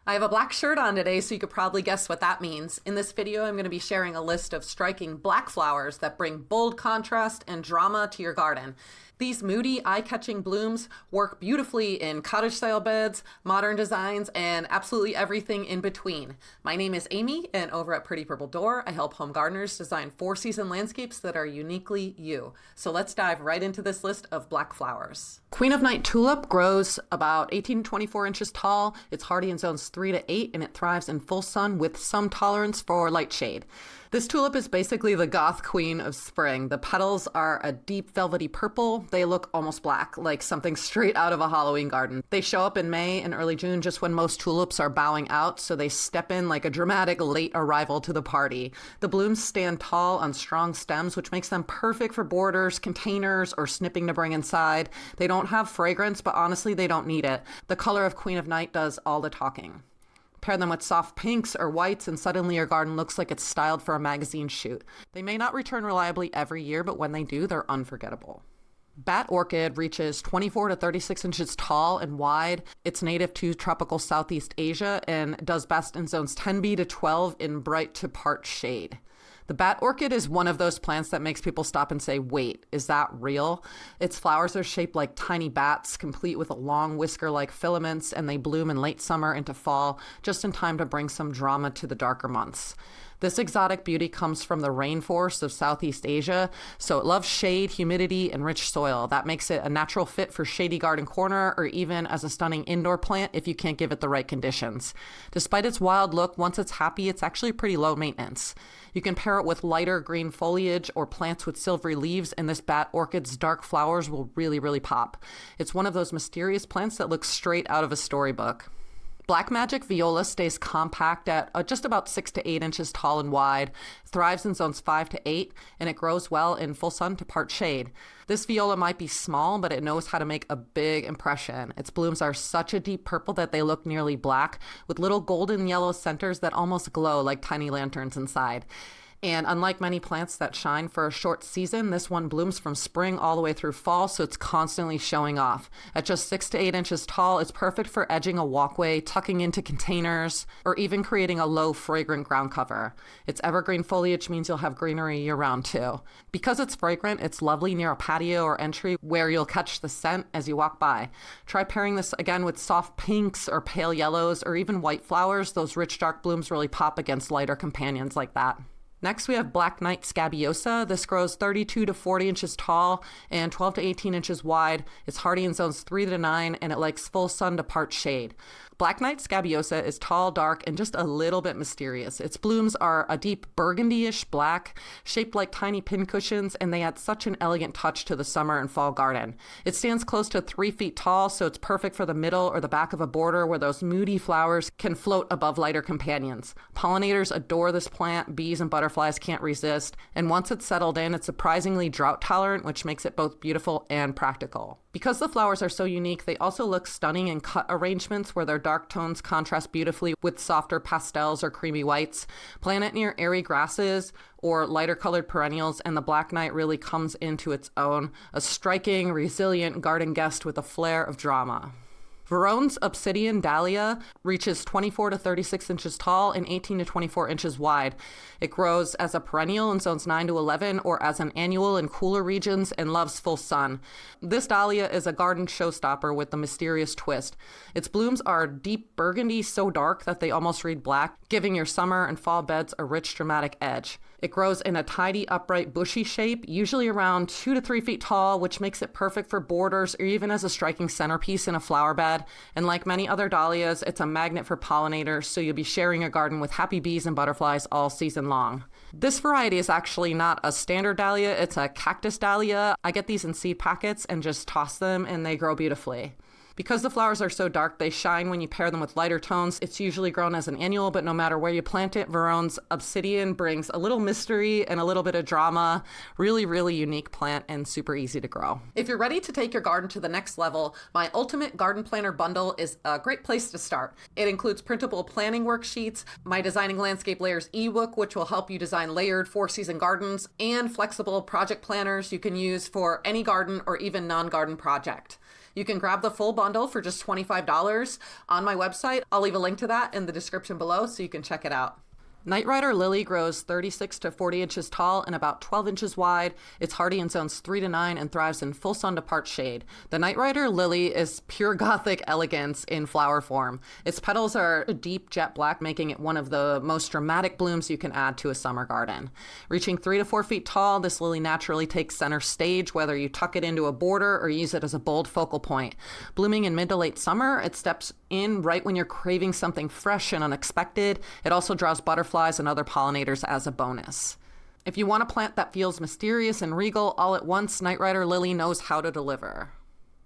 I have a black shirt on today, so you could probably guess what that means. In this video, I'm going to be sharing a list of striking black flowers that bring bold contrast and drama to your garden. These moody, eye-catching blooms work beautifully in cottage-style beds, modern designs, and absolutely everything in between. My name is Amy, and over at Pretty Purple Door, I help home gardeners design four-season landscapes that are uniquely you. So let's dive right into this list of black flowers. Queen of Night Tulip grows about 18 to 24 inches tall. It's hardy in zones 3 to 8, and it thrives in full sun with some tolerance for light shade. This tulip is basically the goth queen of spring. The petals are a deep velvety purple. They look almost black, like something straight out of a Halloween garden. They show up in May and early June just when most tulips are bowing out, so they step in like a dramatic late arrival to the party. The blooms stand tall on strong stems, which makes them perfect for borders, containers, or snipping to bring inside. They don't have fragrance, but honestly, they don't need it. The color of Queen of Night does all the talking. Pair them with soft pinks or whites, and suddenly your garden looks like it's styled for a magazine shoot. They may not return reliably every year, but when they do, they're unforgettable. Bat orchid reaches 24 to 36 inches tall and wide. It's native to tropical Southeast Asia and does best in zones 10B to 12 in bright to part shade. The bat orchid is one of those plants that makes people stop and say, wait, is that real? Its flowers are shaped like tiny bats, complete with long whisker-like filaments, and they bloom in late summer into fall, just in time to bring some drama to the darker months. This exotic beauty comes from the rainforest of Southeast Asia, so it loves shade, humidity, and rich soil. That makes it a natural fit for shady garden corner or even as a stunning indoor plant if you can't give it the right conditions. Despite its wild look, once it's happy, it's actually pretty low maintenance. You can pair it with lighter green foliage or plants with silvery leaves, and this bat orchid's dark flowers will really pop. It's one of those mysterious plants that looks straight out of a storybook. Black Magic Viola stays compact at just about 6 to 8 inches tall and wide, thrives in zones 5 to 8, and it grows well in full sun to part shade. This viola might be small, but it knows how to make a big impression. Its blooms are such a deep purple that they look nearly black, with little golden yellow centers that almost glow like tiny lanterns inside. And unlike many plants that shine for a short season, this one blooms from spring all the way through fall, so it's constantly showing off. At just 6 to 8 inches tall, it's perfect for edging a walkway, tucking into containers, or even creating a low, fragrant ground cover. Its evergreen foliage means you'll have greenery year-round, too. Because it's fragrant, it's lovely near a patio or entry where you'll catch the scent as you walk by. Try pairing this again with soft pinks or pale yellows or even white flowers. Those rich, dark blooms really pop against lighter companions like that. Next, we have Black Knight Scabiosa. This grows 32 to 40 inches tall and 12 to 18 inches wide. It's hardy in zones 3 to 9, and it likes full sun to part shade. Black Knight Scabiosa is tall, dark, and just a little bit mysterious. Its blooms are a deep burgundy-ish black, shaped like tiny pincushions, and they add such an elegant touch to the summer and fall garden. It stands close to 3 feet tall, so it's perfect for the middle or the back of a border where those moody flowers can float above lighter companions. Pollinators adore this plant. Bees and butterflies can't resist, and once it's settled in, it's surprisingly drought-tolerant, which makes it both beautiful and practical. Because the flowers are so unique, they also look stunning in cut arrangements where their dark tones contrast beautifully with softer pastels or creamy whites. Plant it near airy grasses or lighter colored perennials, and the Black Knight really comes into its own, a striking, resilient garden guest with a flair of drama. Varones Obsidian Dahlia reaches 24 to 36 inches tall and 18 to 24 inches wide. It grows as a perennial in zones 9 to 11 or as an annual in cooler regions and loves full sun. This dahlia is a garden showstopper with a mysterious twist. Its blooms are deep burgundy, so dark that they almost read black, giving your summer and fall beds a rich, dramatic edge. It grows in a tidy, upright, bushy shape, usually around 2 to 3 feet tall, which makes it perfect for borders or even as a striking centerpiece in a flower bed. And like many other dahlias, it's a magnet for pollinators, so you'll be sharing a garden with happy bees and butterflies all season long. This variety is actually not a standard dahlia, it's a cactus dahlia. I get these in seed packets and just toss them, and they grow beautifully. Because the flowers are so dark, they shine when you pair them with lighter tones. It's usually grown as an annual, but no matter where you plant it, Varones Obsidian brings a little mystery and a little bit of drama. Really unique plant and super easy to grow. If you're ready to take your garden to the next level, my Ultimate Garden Planner Bundle is a great place to start. It includes printable planning worksheets, my Designing Landscape Layers ebook, which will help you design layered four-season gardens, and flexible project planners you can use for any garden or even non-garden project. You can grab the full bundle for just $25 on my website. I'll leave a link to that in the description below so you can check it out. Night Rider Lily grows 36 to 40 inches tall and about 12 inches wide. It's hardy in zones 3 to 9 and thrives in full sun to part shade. The Night Rider Lily is pure gothic elegance in flower form. Its petals are a deep jet black, making it one of the most dramatic blooms you can add to a summer garden. Reaching 3 to 4 feet tall, this lily naturally takes center stage, whether you tuck it into a border or use it as a bold focal point. Blooming in mid to late summer, it steps in right when you're craving something fresh and unexpected. It also draws butterflies and other pollinators as a bonus. If you want a plant that feels mysterious and regal all at once, Night Rider Lily knows how to deliver.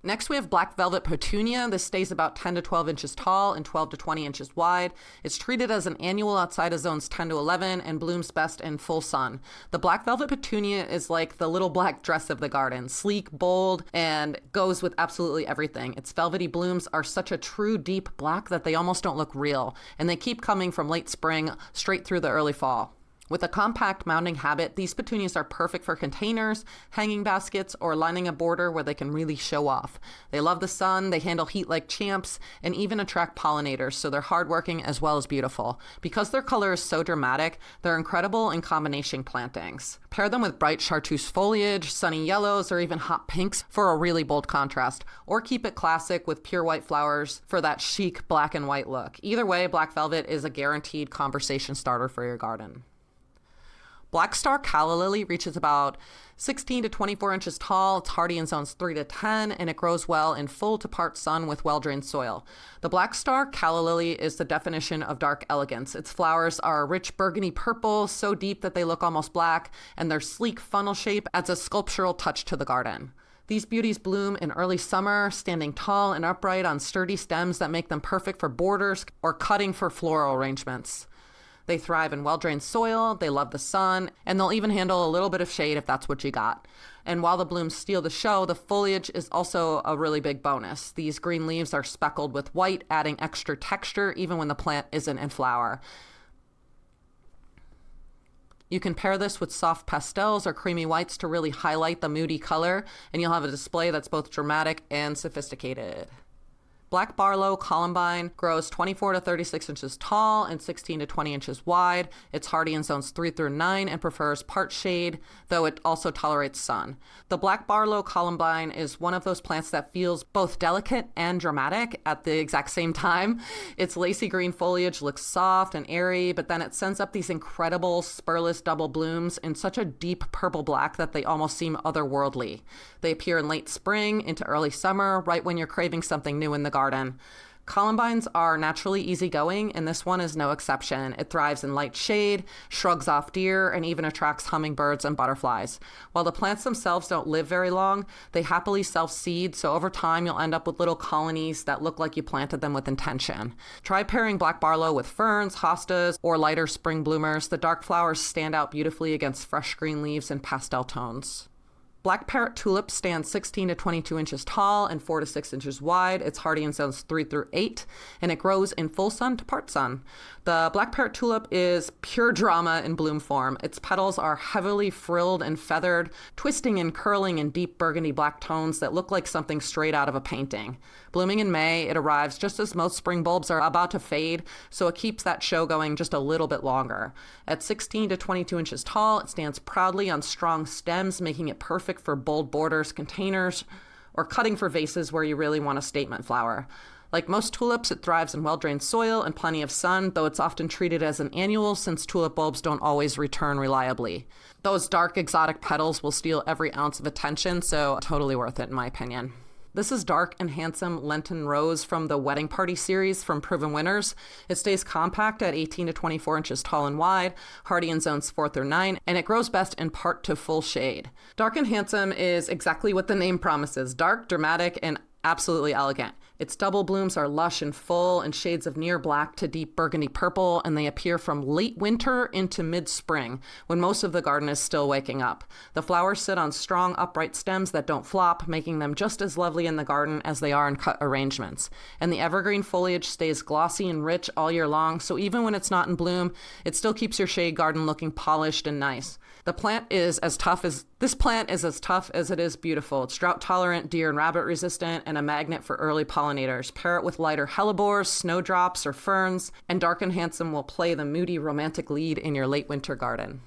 Next, we have Black Velvet Petunia. This stays about 10 to 12 inches tall and 12 to 20 inches wide. It's treated as an annual outside of zones 10 to 11 and blooms best in full sun. The Black Velvet Petunia is like the little black dress of the garden, sleek, bold, and goes with absolutely everything. Its velvety blooms are such a true deep black that they almost don't look real, and they keep coming from late spring straight through the early fall. With a compact mounding habit, these petunias are perfect for containers, hanging baskets, or lining a border where they can really show off. They love the sun, they handle heat like champs, and even attract pollinators, so they're hardworking as well as beautiful. Because their color is so dramatic, they're incredible in combination plantings. Pair them with bright chartreuse foliage, sunny yellows, or even hot pinks for a really bold contrast, or keep it classic with pure white flowers for that chic black and white look. Either way, Black Velvet is a guaranteed conversation starter for your garden. Black Star Calla Lily reaches about 16 to 24 inches tall. It's hardy in zones 3 to 10, and it grows well in full to part sun with well-drained soil. The Black Star Calla Lily is the definition of dark elegance. Its flowers are a rich burgundy purple, so deep that they look almost black, and their sleek funnel shape adds a sculptural touch to the garden. These beauties bloom in early summer, standing tall and upright on sturdy stems that make them perfect for borders or cutting for floral arrangements. They thrive in well-drained soil, they love the sun, and they'll even handle a little bit of shade if that's what you got. And while the blooms steal the show, the foliage is also a really big bonus. These green leaves are speckled with white, adding extra texture even when the plant isn't in flower. You can pair this with soft pastels or creamy whites to really highlight the moody color, and you'll have a display that's both dramatic and sophisticated. Black Barlow Columbine grows 24 to 36 inches tall and 16 to 20 inches wide. It's hardy in zones 3 through 9 and prefers part shade, though it also tolerates sun. The Black Barlow Columbine is one of those plants that feels both delicate and dramatic at the exact same time. Its lacy green foliage looks soft and airy, but then it sends up these incredible spurless double blooms in such a deep purple black that they almost seem otherworldly. They appear in late spring into early summer, right when you're craving something new in the garden. Columbines are naturally easygoing, and this one is no exception. It thrives in light shade, shrugs off deer, and even attracts hummingbirds and butterflies. While the plants themselves don't live very long, they happily self-seed, so over time you'll end up with little colonies that look like you planted them with intention. Try pairing Black Barlow with ferns, hostas, or lighter spring bloomers. The dark flowers stand out beautifully against fresh green leaves and pastel tones. Black Parrot Tulip stands 16 to 22 inches tall and 4 to 6 inches wide. It's hardy in zones 3 through 8, and it grows in full sun to part sun. The Black Parrot Tulip is pure drama in bloom form. Its petals are heavily frilled and feathered, twisting and curling in deep burgundy black tones that look like something straight out of a painting. Blooming in May, it arrives just as most spring bulbs are about to fade, so it keeps that show going just a little bit longer. At 16 to 22 inches tall, it stands proudly on strong stems, making it perfect for bold borders, containers, or cutting for vases where you really want a statement flower. Like most tulips, it thrives in well-drained soil and plenty of sun, though it's often treated as an annual since tulip bulbs don't always return reliably. Those dark, exotic petals will steal every ounce of attention, so totally worth it in my opinion. This is dark and handsome Lenten rose from the Wedding Party series from Proven Winners. It stays compact at 18 to 24 inches tall and wide, hardy in zones 4 through 9, and it grows best in part to full shade. Dark and handsome is exactly what the name promises: dark, dramatic, and absolutely elegant. Its double blooms are lush and full in shades of near black to deep burgundy purple, and they appear from late winter into mid-spring, when most of the garden is still waking up. The flowers sit on strong, upright stems that don't flop, making them just as lovely in the garden as they are in cut arrangements. And the evergreen foliage stays glossy and rich all year long, so even when it's not in bloom, it still keeps your shade garden looking polished and nice. The plant is as tough as This plant is as tough as it is beautiful. It's drought tolerant, deer and rabbit resistant, and a magnet for early pollinators. Pair it with lighter hellebores, snowdrops, or ferns, and Dark and Handsome will play the moody romantic lead in your late winter garden.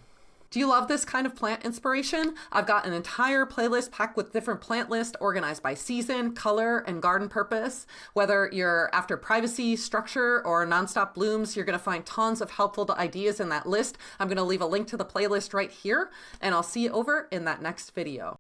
Do you love this kind of plant inspiration? I've got an entire playlist packed with different plant lists organized by season, color, and garden purpose. Whether you're after privacy, structure, or nonstop blooms, you're going to find tons of helpful ideas in that list. I'm going to leave a link to the playlist right here, and I'll see you over in that next video.